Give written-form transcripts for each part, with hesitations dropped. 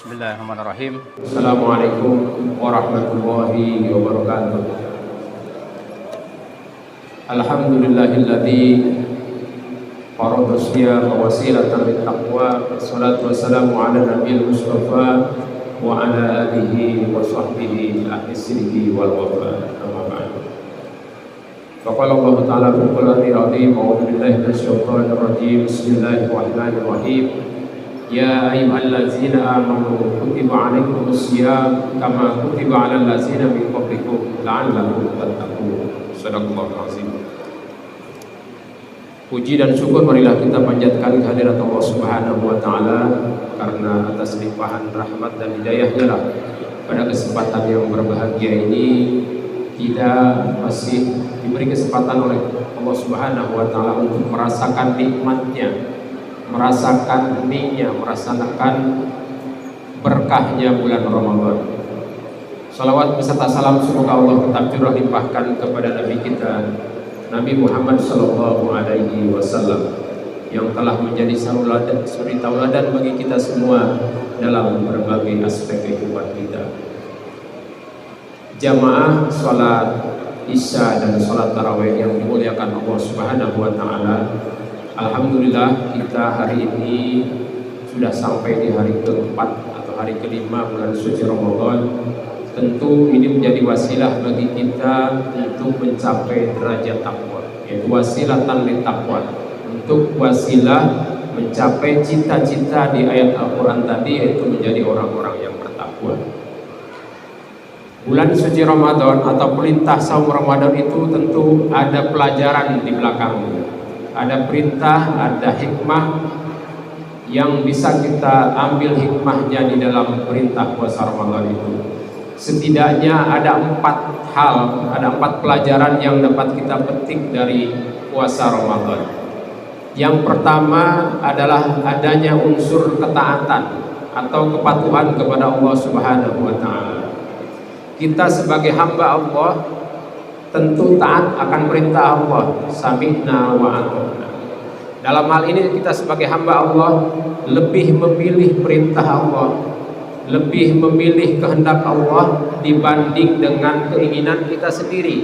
Bismillahirrahmanirrahim. Assalamualaikum warahmatullahi wabarakatuh. Alhamdulillahilladzi farada siyama wasilatan littaqwa. Wassalatu wassalamu ala nabiyil mustafa wa ala alihi wa sahbihi ahli sidqi wal wafa. Amma ba'd. Faqala Allah ta'ala fil Qur'anil azim, a'udzu billahi minasyaitonir rajim. Bismillahirrahmanirrahim. Ya ayyuhallazina amanu kutiba alaikumusiyam kama kutiba alal ladzina min qablikum la'allakum tattaqun. Shadaqallahul azim. Puji dan syukur marilah kita panjatkan kehadirat Allah Subhanahu wa taala karena atas limpahan rahmat dan hidayahnya lah pada kesempatan yang berbahagia ini kita masih diberi kesempatan oleh Allah Subhanahu wa taala untuk merasakan nikmatnya, merasakan heningnya, merasakan berkahnya bulan Ramadan. Salawat beserta salam semoga Allah tetap curah limpahkan kepada Nabi kita Nabi Muhammad sallallahu alaihi wasallam yang telah menjadi suri tauladan bagi kita semua dalam berbagai aspek kehidupan kita. Jamaah salat Isya dan salat tarawih yang dimuliakan Allah Subhanahu wa taala. Alhamdulillah kita hari ini sudah sampai di hari keempat atau hari kelima bulan suci Ramadan. Tentu ini menjadi wasilah bagi kita untuk mencapai derajat takwa, yaitu wasilatan lit taqwa, untuk wasilah mencapai cita-cita di ayat Al-Quran tadi, yaitu menjadi orang-orang yang bertakwa. Bulan suci Ramadan atau perintah saum Ramadan itu tentu ada pelajaran di belakangnya. Ada perintah, ada hikmah yang bisa kita ambil hikmahnya di dalam perintah puasa Ramadan itu. Setidaknya ada 4 hal, ada 4 pelajaran yang dapat kita petik dari puasa Ramadan. Yang pertama adalah adanya unsur ketaatan atau kepatuhan kepada Allah Subhanahu wa taala. Kita sebagai hamba Allah tentu taat akan perintah Allah, sami'na wa ata'na. Dalam hal ini kita sebagai hamba Allah lebih memilih perintah Allah, lebih memilih kehendak Allah dibanding dengan keinginan kita sendiri.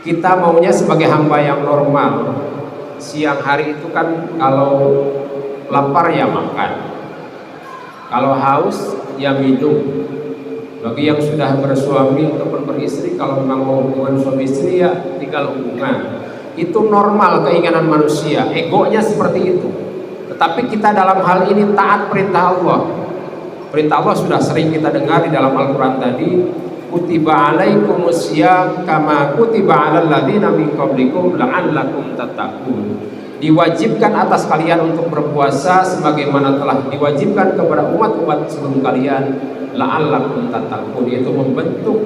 Kita maunya sebagai hamba yang normal, siang hari itu kan kalau lapar ya makan, kalau haus ya minum. Bagi yang sudah bersuami ataupun beristri, kalau memang mau hubungan suami istri ya tinggal hubungan. Itu normal keinginan manusia, egonya seperti itu. Tetapi kita dalam hal ini taat perintah Allah. Perintah Allah sudah sering kita dengar di dalam Al-Quran tadi, kutiba alaikumusiyam kama kutiba alal ladzina min qablikum la'allakum tattaqun. Diwajibkan atas kalian untuk berpuasa sebagaimana telah diwajibkan kepada umat-umat sebelum kalian, la'allakum tattaqun, yaitu membentuk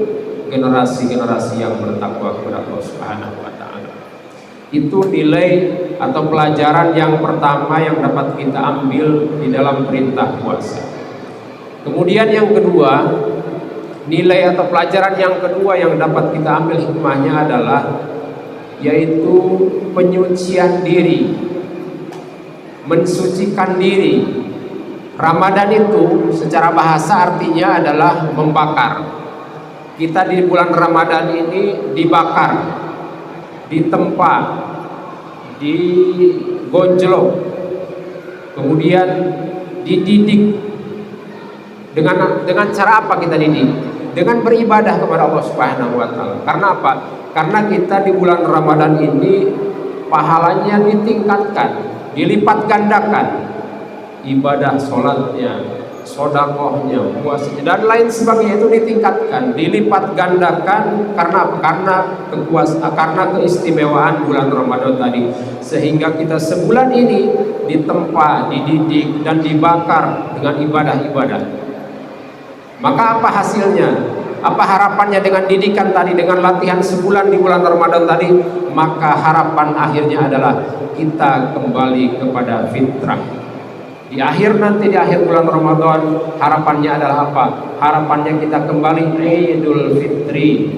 generasi-generasi yang bertakwa kepada Allah Subhanahu wa taala. Itu nilai atau pelajaran yang pertama yang dapat kita ambil di dalam perintah puasa. Kemudian yang kedua, nilai atau pelajaran yang kedua yang dapat kita ambil hikmahnya adalah yaitu penyucian diri, mensucikan diri. Ramadan itu secara bahasa artinya adalah membakar. Kita di bulan Ramadan ini dibakar, ditempa, digonjlok, kemudian dididik. Dengan cara apa kita didik? Dengan beribadah kepada Allah Subhanahu wa taala. Karena apa? Karena kita di bulan Ramadan ini pahalanya ditingkatkan, dilipat gandakan. Ibadah sholatnya, sodakohnya, puasanya dan lain sebagainya itu ditingkatkan, dilipat gandakan. Karena karena keistimewaan bulan Ramadan tadi, sehingga kita sebulan ini ditempa, dididik dan dibakar dengan ibadah-ibadah. Maka apa hasilnya? Apa harapannya dengan didikan tadi, dengan latihan sebulan di bulan Ramadan tadi? Maka harapan akhirnya adalah kita kembali kepada fitrah. Di akhir bulan Ramadan harapannya adalah apa? Harapannya kita kembali Idul Fitri,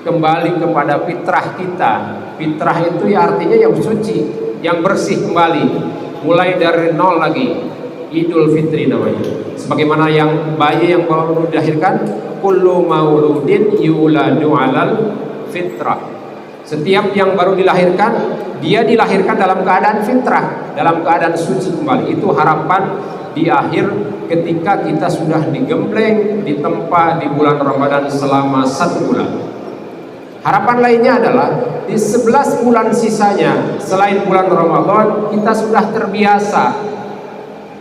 kembali kepada fitrah kita. Fitrah itu ya artinya yang suci, yang bersih kembali, mulai dari nol lagi. Idul Fitri namanya. Sebagaimana yang bayi yang baru dilahirkan, kullu mauludin yuladu 'alal fitrah. Setiap yang baru dilahirkan, dia dilahirkan dalam keadaan fitrah, dalam keadaan suci kembali. Itu harapan di akhir ketika kita sudah digembleng, ditempa di bulan Ramadan selama 1 bulan. Harapan lainnya adalah di 11 bulan sisanya selain bulan Ramadan, kita sudah terbiasa.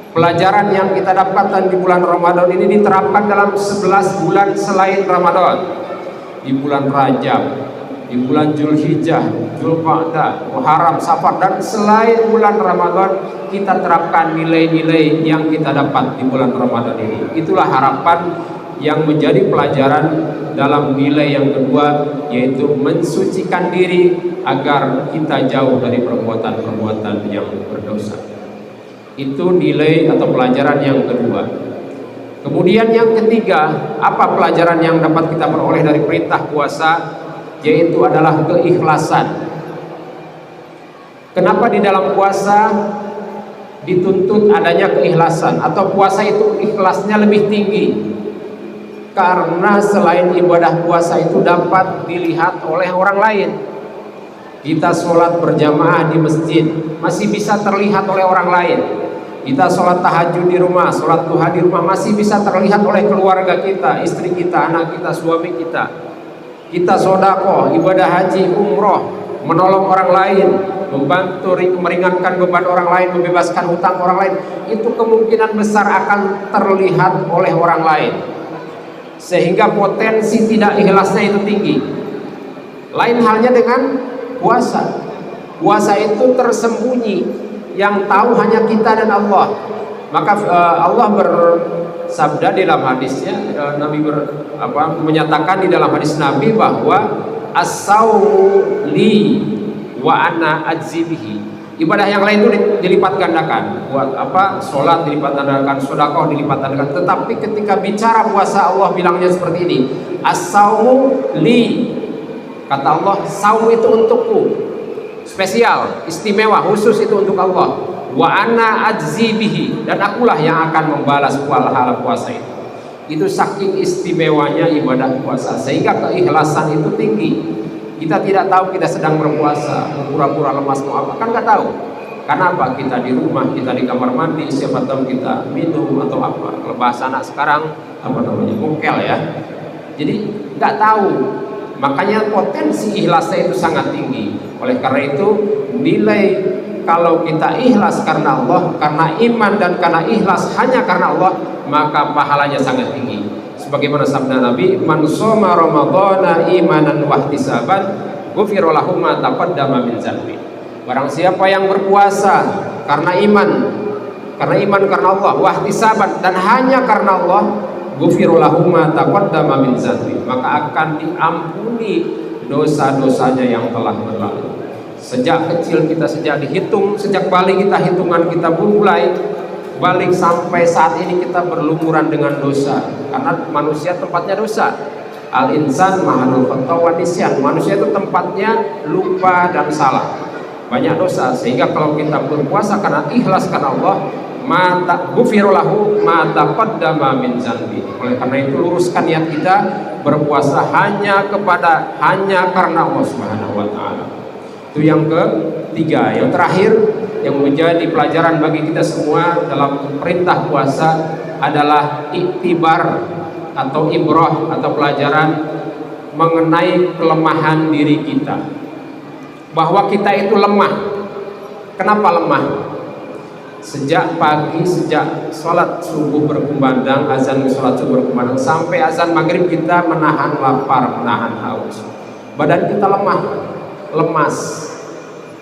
Pelajaran yang kita dapatkan di bulan Ramadan ini diterapkan dalam 11 bulan selain Ramadan. Di bulan Rajab, di bulan Zulhijjah, Zulqa'dah, Muharram, Safar, dan selain bulan Ramadan kita terapkan nilai-nilai yang kita dapat di bulan Ramadan ini. Itulah harapan yang menjadi pelajaran dalam nilai yang kedua, yaitu mensucikan diri agar kita jauh dari perbuatan-perbuatan yang berdosa. Itu nilai atau pelajaran yang kedua. Kemudian yang ketiga, apa pelajaran yang dapat kita peroleh dari perintah puasa? Yaitu adalah keikhlasan. Kenapa di dalam puasa dituntut adanya keikhlasan, atau puasa itu ikhlasnya lebih tinggi? Karena selain ibadah puasa itu dapat dilihat oleh orang lain. Kita sholat berjamaah di masjid masih bisa terlihat oleh orang lain. Kita sholat tahajud di rumah, sholat duha di rumah masih bisa terlihat oleh keluarga kita, istri kita, anak kita, suami kita. Kita sodako, ibadah haji, umroh, menolong orang lain, membantu meringankan beban orang lain, membebaskan hutang orang lain, itu kemungkinan besar akan terlihat oleh orang lain, sehingga potensi tidak ikhlasnya itu tinggi. Lain halnya dengan puasa. Puasa itu tersembunyi, yang tahu hanya kita dan Allah. Maka Allah bersabda di dalam hadisnya, Nabi menyatakan di dalam hadis Nabi bahwa as-saumu li wa ana ajzi bihi. Ibadah yang lain itu dilipat gandakan. Buat apa? Sholat dilipat gandakan, sedekah dilipat gandakan. Tetapi ketika bicara puasa, Allah bilangnya seperti ini, as-saumu li. Kata Allah, saum itu untukku, spesial, istimewa, khusus itu untuk Allah. Wa ana ajzi bihi, dan akulah yang akan membalas pahala puasa itu. Itu saking istimewanya ibadah puasa, sehingga keikhlasan itu tinggi. Kita tidak tahu kita sedang berpuasa, pura-pura lemas mau apa, kan nggak tahu. Karena apa? Kita di rumah, kita di kamar mandi, siapa tahu kita minum atau apa. Kalau bahasa anak sekarang apa namanya, mungkel ya. Jadi nggak tahu. Makanya potensi ikhlasnya itu sangat tinggi. Oleh karena itu nilai kalau kita ikhlas karena Allah, karena iman dan karena ikhlas hanya karena Allah, maka pahalanya sangat tinggi. Sebagaimana sabda Nabi, man shoma ramadhana imanan wa ihtisaban ghufira lahu ma taqaddama min dzanbi. Barang siapa yang berpuasa karena iman karena Allah, wa ihtisaban, dan hanya karena Allah, ghufira lahu ma taqaddama min dzanbi, maka akan diampuni dosa-dosanya yang telah berlalu. Sejak kecil kita, sejak balik kita, hitungan kita mulai balik sampai saat ini kita berlumuran dengan dosa. Karena manusia tempatnya dosa. Al-insan mahalul khata wa nisyan. Manusia itu tempatnya lupa dan salah, banyak dosa. Sehingga kalau kita berpuasa karena ikhlas karena Allah, mata ghufira lahu ma taqaddama min dzanbi. Oleh karena itu luruskan niat kita berpuasa hanya karena Allah Subhanahu wa taala. Itu yang ketiga. Yang terakhir yang menjadi pelajaran bagi kita semua dalam perintah puasa adalah iktibar atau ibrah atau pelajaran mengenai kelemahan diri kita, bahwa kita itu lemah. Kenapa lemah? Sejak pagi, sejak sholat subuh berkumandang, azan sholat subuh berkumandang, sampai azan maghrib kita menahan lapar, menahan haus. Badan kita lemah, lemas,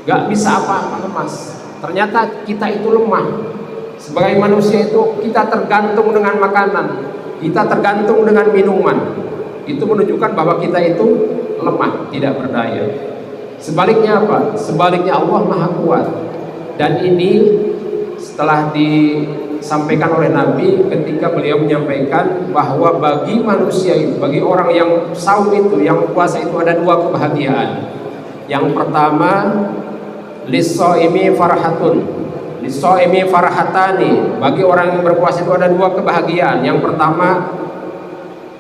gak bisa apa-apa, lemas. Ternyata kita itu lemah. Sebagai manusia itu kita tergantung dengan makanan, kita tergantung dengan minuman. Itu menunjukkan bahwa kita itu lemah, tidak berdaya. Sebaliknya apa? Sebaliknya Allah Maha Kuat. Dan ini setelah disampaikan oleh Nabi ketika beliau menyampaikan bahwa bagi manusia itu, bagi orang yang saum itu, yang puasa itu, ada dua kebahagiaan. Yang pertama, lis-shaimi farhatun, Lis-shaimi farhatani, bagi orang yang berpuasa itu ada dua kebahagiaan. Yang pertama,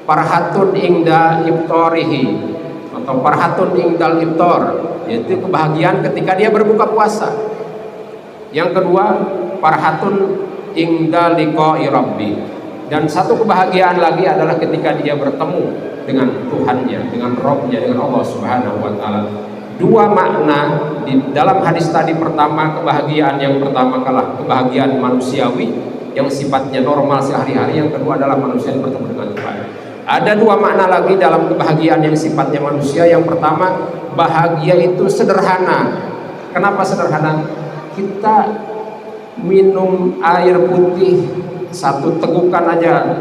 farhatun ingda iftarihi atau farhatun ingdal iftar, yaitu kebahagiaan ketika dia berbuka puasa. Yang kedua, farhatun ingda liqa'i rabbi, dan satu kebahagiaan lagi adalah ketika dia bertemu dengan Tuhannya, dengan Rabbnya, dengan Allah Subhanahu wa taala. Dua makna di dalam hadis tadi. Pertama, kebahagiaan yang pertama kalah kebahagiaan manusiawi yang sifatnya normal sehari-hari. Yang kedua adalah manusia yang bertemu dengan Tuhan. Ada dua makna lagi dalam kebahagiaan yang sifatnya manusia. Yang pertama, bahagia itu sederhana. Kenapa sederhana? Kita minum air putih satu tegukan aja,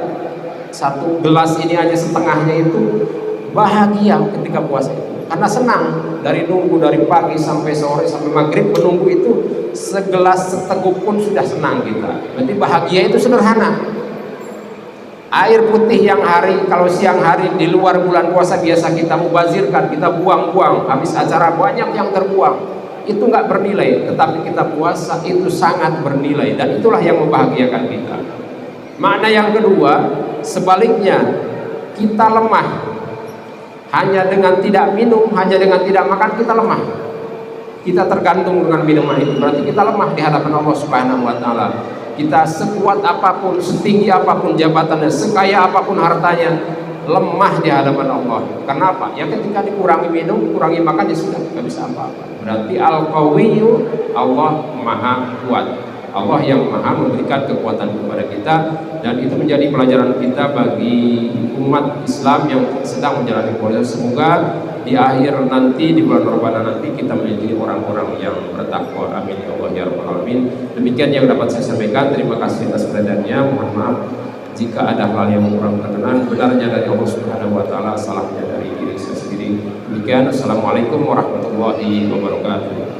satu gelas ini aja setengahnya, itu bahagia ketika puasa itu. Karena senang, dari nunggu dari pagi sampai sore sampai maghrib menunggu itu, segelas seteguk pun sudah senang kita. Berarti bahagia itu sederhana. Air putih yang kalau siang hari di luar bulan puasa biasa kita mubazirkan, kita buang-buang, habis acara banyak yang terbuang, itu nggak bernilai. Tetapi kita puasa itu sangat bernilai, dan itulah yang membahagiakan kita. Makna yang kedua, sebaliknya, kita lemah. Hanya dengan tidak minum, hanya dengan tidak makan kita lemah. Kita tergantung dengan minuman itu, berarti kita lemah di hadapan Allah Subhanahu wa taala. Kita sekuat apapun, setinggi apapun jabatannya, sekaya apapun hartanya, lemah di hadapan Allah. Kenapa? Ya ketika dikurangi minum, kurangi makan, ya sudah, nggak bisa apa-apa. Berarti Al-Qawiyyu, Allah Maha Kuat. Allah yang Maha memberikan kekuatan kepada kita, dan itu menjadi pelajaran kita bagi umat Islam yang sedang menjalani puasa. Semoga di akhir nanti, di bulan Ramadan nanti, kita menjadi orang-orang yang bertakwa. Amin ya Allah ya rabbal alamin. Demikian yang dapat saya sampaikan. Terima kasih atas perhatiannya. Mohon maaf jika ada hal yang kurang berkenan. Benarnya dari Allah Subhanahu wa taala, salahnya dari diri saya sendiri. Demikian. Assalamualaikum warahmatullahi wabarakatuh.